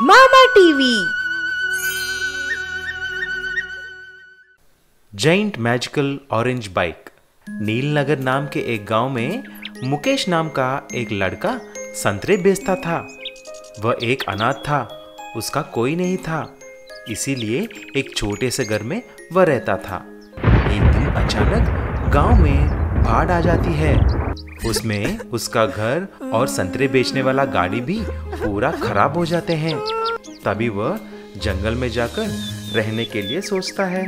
मामा TV. Giant magical orange bike. Neelnagar नाम के एक गांव में मुकेश नाम का एक लड़का संतरे बेचता था। वह एक अनाथ था, उसका कोई नहीं था, इसीलिए एक छोटे से घर में वह रहता था। एक दिन अचानक गांव में बाढ़ आ जाती है। उसमें उसका घर और संतरे बेचने वाला गाड़ी भी पूरा खराब हो जाते हैं। तभी वह जंगल में जाकर रहने के लिए सोचता है।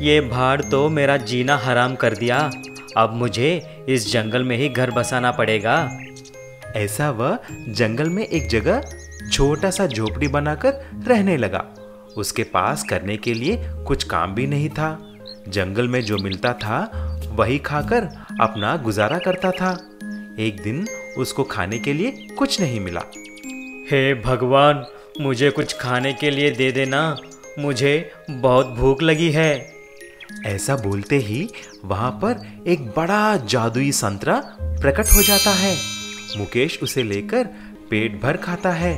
ये बाढ़ तो मेरा जीना हराम कर दिया। अब मुझे इस जंगल में ही घर बसाना पड़ेगा। ऐसा वह जंगल में एक जगह छोटा सा झोपड़ी बनाकर रहने लगा। उसके पास करने के लिए कुछ काम भी नहीं था। जंगल में जो मिलता था वही खाकर अपना गुजारा करता था। एक दिन उसको खाने के लिए कुछ नहीं मिला। हे भगवान, मुझे कुछ खाने के लिए दे देना, मुझे बहुत भूख लगी है। ऐसा बोलते ही वहां पर एक बड़ा जादुई संतरा प्रकट हो जाता है। मुकेश उसे लेकर पेट भर खाता है।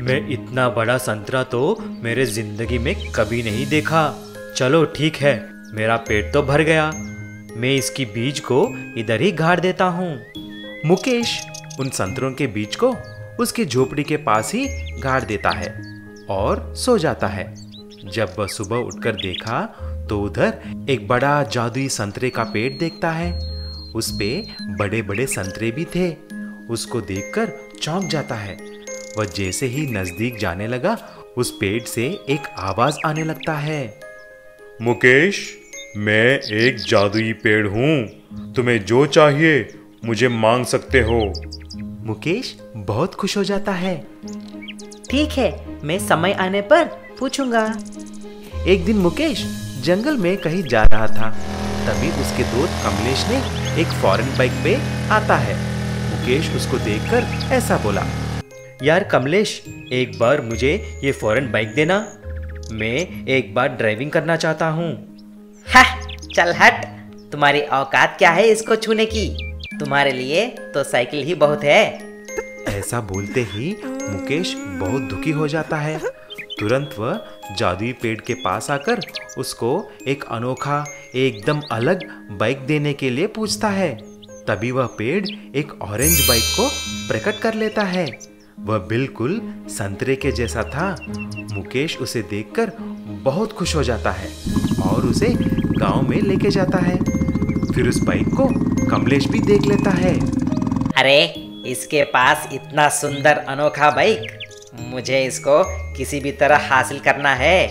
मैं इतना बड़ा संतरा तो मेरे जिंदगी में कभी नहीं देखा। चलो ठीक है, मेरा पेट तो भर गया, मैं इसकी बीज को इधर ही गाड़ देता हूँ। मुकेश उन संतरों के बीज को उसकी झोपड़ी के पास ही गाड़ देता है और सो जाता है। जब वह सुबह उठकर देखा तो उधर एक बड़ा जादुई संतरे का पेड़ देखता है। उस पे बड़े बड़े संतरे भी थे। उसको देखकर चौंक जाता है। वह जैसे ही नजदीक जाने लगा, उस पेड़ से एक आवाज आने लगता है। मुकेश, मैं एक जादुई पेड़ हूँ, तुम्हें जो चाहिए मुझे मांग सकते हो। मुकेश बहुत खुश हो जाता है। ठीक है, मैं समय आने पर पूछूंगा। एक दिन मुकेश जंगल में कहीं जा रहा था। तभी उसके दोस्त कमलेश ने एक फॉरेन बाइक पे आता है। मुकेश उसको देखकर ऐसा बोला, यार कमलेश, एक बार मुझे ये फॉरेन बाइक देना, मैं एक बार ड्राइविंग करना चाहता हूँ। चल हट, तुम्हारी औकात क्या है इसको छूने की? तुम्हारे लिए तो साइकिल ही बहुत है। ऐसा बोलते ही मुकेश बहुत दुखी हो जाता है। तुरंत वह जादुई पेड़ के पास आकर उसको एक अनोखा, एकदम अलग बाइक देने के लिए पूछता है। तभी वह पेड़ एक ऑरेंज बाइक को प्रकट कर लेता है। वह बिल्कुल संतरे के जैसा था। मुकेश उसे देखकर बहुत खुश हो जाता है और उसे गांव में लेके जाता है। फिर उस बाइक को कमलेश भी देख लेता है। अरे, इसके पास इतना सुंदर अनोखा बाइक, मुझे इसको किसी भी तरह हासिल करना है।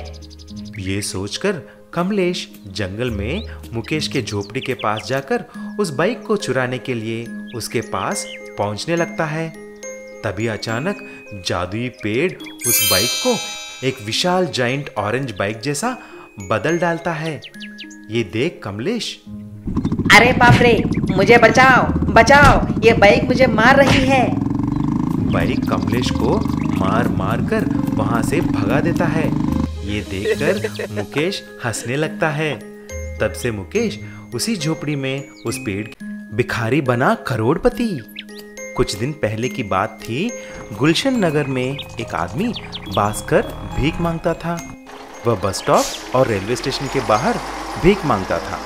ये सोचकर कमलेश जंगल में मुकेश के झोपड़ी के पास जाकर उस बाइक को चुराने के लिए उसके पास पहुंचने लगता है। तभी अचानक जादुई पेड़ उस बाइक को एक विशाल जाइंट ऑरेंज बाइक जैसा बदल डालता है। ये देख कमलेश, अरे बाप रे, मुझे बचाओ बचाओ, ये बाइक मुझे मार रही है। बाइक कमलेश को मार मार कर वहां से भगा देता है। ये देखकर मुकेश हंसने लगता है। तब से मुकेश उसी झोपड़ी में उस पेड़ भिखारी बना करोड़पति। कुछ दिन पहले की बात थी। गुलशन नगर में एक आदमी भास्कर भीख मांगता था। वह बस स्टॉप और रेलवे स्टेशन के बाहर भीख मांगता था।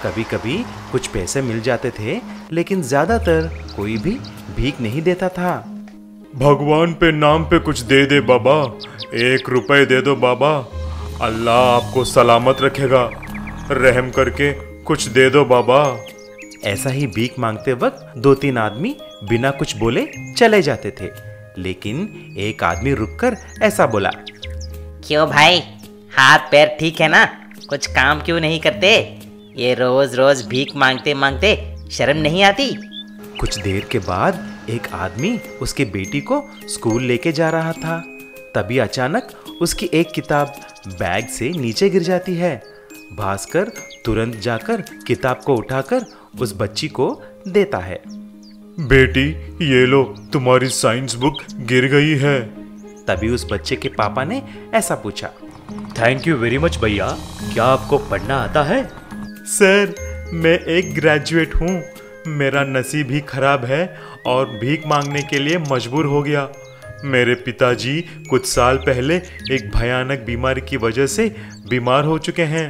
कभी कभी कुछ पैसे मिल जाते थे, लेकिन ज्यादातर कोई भी भीख नहीं देता था। भगवान पे नाम पे कुछ दे दे बाबा, 1 रुपए दे दो बाबा, अल्लाह आपको सलामत रखेगा, रहम करके कुछ दे दो बाबा। ऐसा ही भीख मांगते वक्त 2-3 आदमी बिना कुछ बोले चले जाते थे। लेकिन एक आदमी रुककर ऐसा बोला, क्यों भाई, हाथ पैर ठीक है ना? कुछ काम क्यों नहीं करते? ये रोज रोज भीख मांगते मांगते शर्म नहीं आती? कुछ देर के बाद एक आदमी उसके बेटी को स्कूल लेके जा रहा था। तभी अचानक उसकी एक किताब बैग से नीचे गिर जाती है। भास्कर तुरंत जाकर किताब को उठाकर उस बच्ची को देता है। बेटी, ये लो, तुम्हारी साइंस बुक गिर गई है। तभी उस बच्चे के पापा ने ऐसा पूछा, थैंक यू वेरी मच भैया, क्या आपको पढ़ना आता है? सर, मैं एक ग्रेजुएट हूँ, मेरा नसीब ही खराब है और भीख मांगने के लिए मजबूर हो गया। मेरे पिताजी कुछ साल पहले एक भयानक बीमारी की वजह से बीमार हो चुके हैं।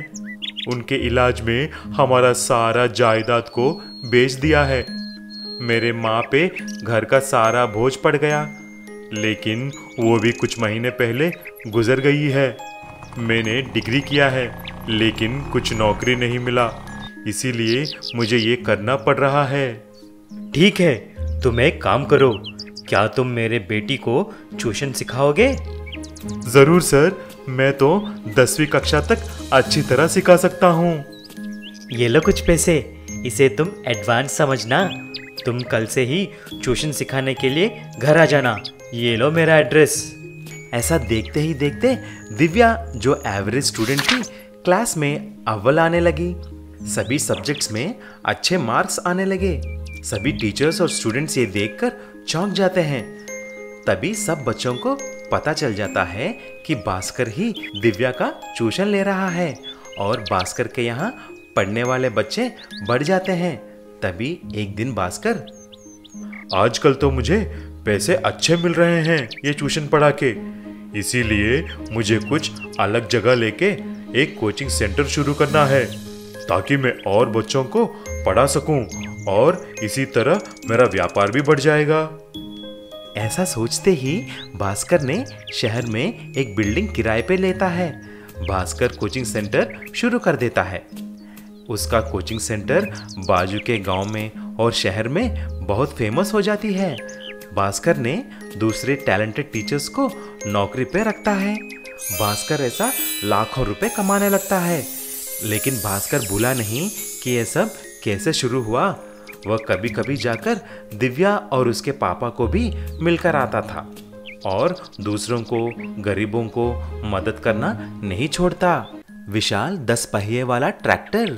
उनके इलाज में हमारा सारा जायदाद को बेच दिया है। मेरे माँ पे घर का सारा बोझ पड़ गया, लेकिन वो भी कुछ महीने पहले गुजर गई है। मैंने डिग्री किया है, लेकिन कुछ नौकरी नहीं मिला, इसीलिए मुझे ये करना पड़ रहा है। ठीक है, तुम एक काम करो, क्या तुम मेरे बेटी को ट्यूशन सिखाओगे? जरूर सर, मैं तो 10वीं कक्षा तक अच्छी तरह सिखा सकता हूँ। ये लो कुछ पैसे, इसे तुम एडवांस समझना। तुम कल से ही ट्यूशन सिखाने के लिए घर आ जाना। ये लो मेरा एड्रेस। ऐसा देखते ही देखते दिव्या, जो एवरेज स्टूडेंट थी, क्लास में अव्वल आने लगी। सभी सब्जेक्ट्स में अच्छे मार्क्स आने लगे। सभी टीचर्स और स्टूडेंट्स ये देखकर चौंक जाते हैं। तभी सब बच्चों को पता चल जाता है कि भास्कर ही दिव्या का ट्यूशन ले रहा है और भास्कर के यहाँ पढ़ने वाले बच्चे बढ़ जाते हैं। तभी एक दिन भास्कर, आजकल तो मुझे पैसे अच्छे मिल रहे हैं ये ट्यूशन पढ़ा के, इसीलिए मुझे कुछ अलग जगह लेके एक कोचिंग सेंटर शुरू करना है, ताकि मैं और बच्चों को पढ़ा सकूं और इसी तरह मेरा व्यापार भी बढ़ जाएगा। ऐसा सोचते ही भास्कर ने शहर में एक बिल्डिंग किराए पे लेता है। भास्कर कोचिंग सेंटर शुरू कर देता है। उसका कोचिंग सेंटर बाजू के गांव में और शहर में बहुत फेमस हो जाती है। भास्कर ने दूसरे टैलेंटेड टीचर्स को नौकरी पे रखता है। भास्कर ऐसा लाखों रुपए कमाने लगता है। लेकिन भास्कर भूला नहीं कि यह सब कैसे शुरू हुआ। वह कभी कभी जाकर दिव्या और उसके पापा को भी मिलकर आता था और दूसरों को, गरीबों को मदद करना नहीं छोड़ता। विशाल 10 पहिए वाला ट्रैक्टर।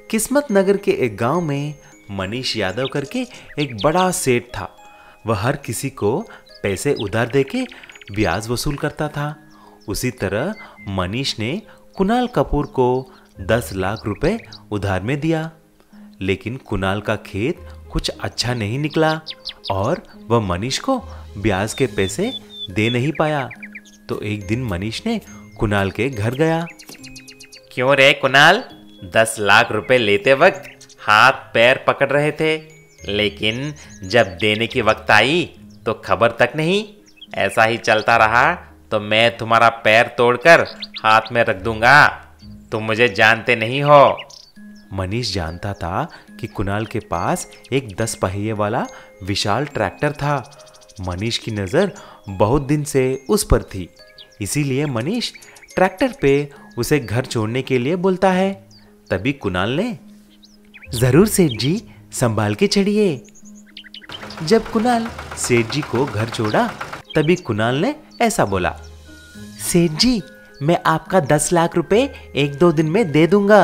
किस्मत नगर के एक गांव में मनीष यादव करके एक बड़ा सेठ था। वह हर किसी को पैसे उधार देके ब्याज वसूल करता था। उसी तरह मनीष ने कुणाल कपूर को 10 लाख रुपए उधार में दिया। लेकिन कुणाल का खेत कुछ अच्छा नहीं निकला और वह मनीष को ब्याज के पैसे दे नहीं पाया। तो एक दिन मनीष ने कुणाल के घर गया। क्यों रे कुणाल, 10 लाख रुपए लेते वक्त हाथ पैर पकड़ रहे थे, लेकिन जब देने की वक्त आई तो खबर तक नहीं। ऐसा ही चलता रहा तो मैं तुम्हारा पैर तोड़कर हाथ में रख दूंगा। तुम मुझे जानते नहीं हो। मनीष जानता था कि कुणाल के पास एक 10 पहिए वाला विशाल ट्रैक्टर था। मनीष की नज़र बहुत दिन से उस पर थी, इसीलिए मनीष ट्रैक्टर पे उसे घर छोड़ने के लिए बोलता है। तभी कुणाल ने, जरूर सेठ जी, संभाल के चढ़िए। जब कुणाल सेठ जी को घर छोड़ा तभी कुणाल ने ऐसा बोला, सेठ जी, मैं आपका 10 लाख रुपए 1-2 दिन में दे दूंगा।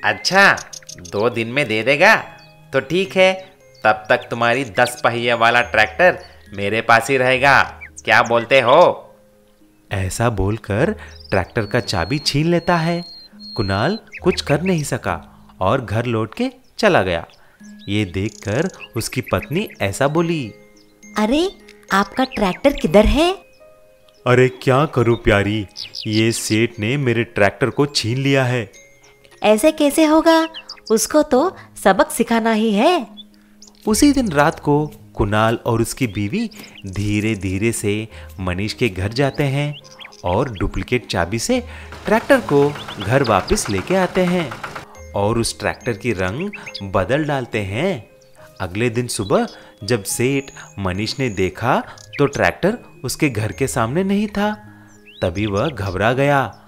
अच्छा, 2 दिन में दे देगा तो ठीक है, तब तक तुम्हारी 10 पहिए वाला ट्रैक्टर मेरे पास ही रहेगा। क्या बोलते हो? ऐसा बोलकर ट्रैक्टर का चाबी छीन लेता है। कुणाल कुछ कर नहीं सका और घर लौट के चला गया। ये देखकर उसकी पत्नी ऐसा बोली, अरे आपका ट्रैक्टर किधर है? अरे क्या करूं प्यारी, ये सेठ ने मेरे ट्रैक्टर को छीन लिया है। ऐसे कैसे होगा? उसको तो सबक सिखाना ही है। उसी दिन रात को कुणाल और उसकी बीवी धीरे धीरे से मनीष के घर जाते हैं और डुप्लीकेट चाबी से ट्रैक्टर को घर वापस लेके आते हैं और उस ट्रैक्टर की रंग बदल डालते हैं। अगले दिन सुबह जब सेठ मनीष ने देखा तो ट्रैक्टर उसके घर के सामने नहीं था। तभी वह घबरा गया।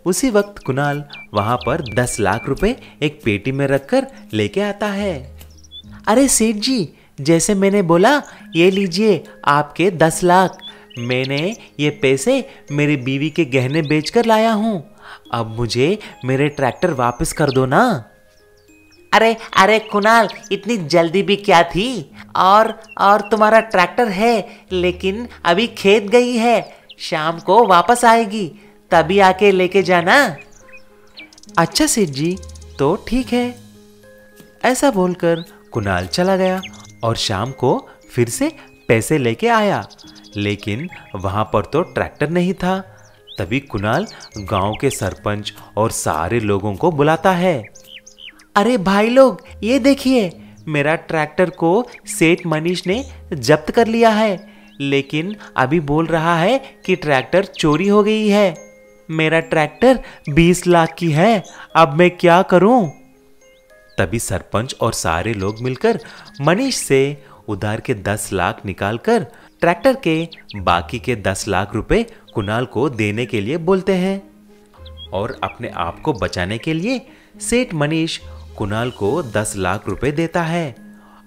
उसी वक्त कुणाल वहां पर 10 लाख रुपए एक पेटी में रखकर लेके आता है। अरे सेठ जी, जैसे मैंने बोला, ये लीजिए आपके 10 लाख। मैंने ये पैसे मेरी बीवी के गहने बेचकर लाया हूँ। अब मुझे मेरे ट्रैक्टर वापस कर दो ना। अरे अरे कुणाल, इतनी जल्दी भी क्या थी? और तुम्हारा ट्रैक्टर है, लेकिन अभी खेत गई है, शाम को वापस आएगी, तभी आके लेके जाना। अच्छा सेठ जी, तो ठीक है। ऐसा बोलकर कुणाल चला गया और शाम को फिर से पैसे लेके आया। लेकिन वहां पर तो ट्रैक्टर नहीं था। तभी कुणाल गांव के सरपंच और सारे लोगों को बुलाता है। अरे भाई लोग, ये देखिए, मेरा ट्रैक्टर को सेठ मनीष ने जब्त कर लिया है, लेकिन अभी बोल रहा है कि ट्रैक्टर चोरी हो गई है। मेरा ट्रैक्टर 20 लाख की है, अब मैं क्या करूं? तभी सरपंच और सारे लोग मिलकर मनीष से उधार के 10 लाख निकालकर ट्रैक्टर के बाकी के 10 लाख रुपए कुणाल को देने के लिए बोलते हैं। और अपने आप को बचाने के लिए सेठ मनीष कुणाल को 10 लाख रुपए देता है।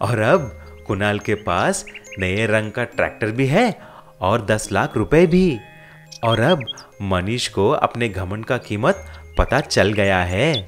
और अब कुणाल के पास नए रंग का ट्रैक्टर भी है और 10 लाख रुपए भी। और अब मनीष को अपने घमंड का कीमत पता चल गया है।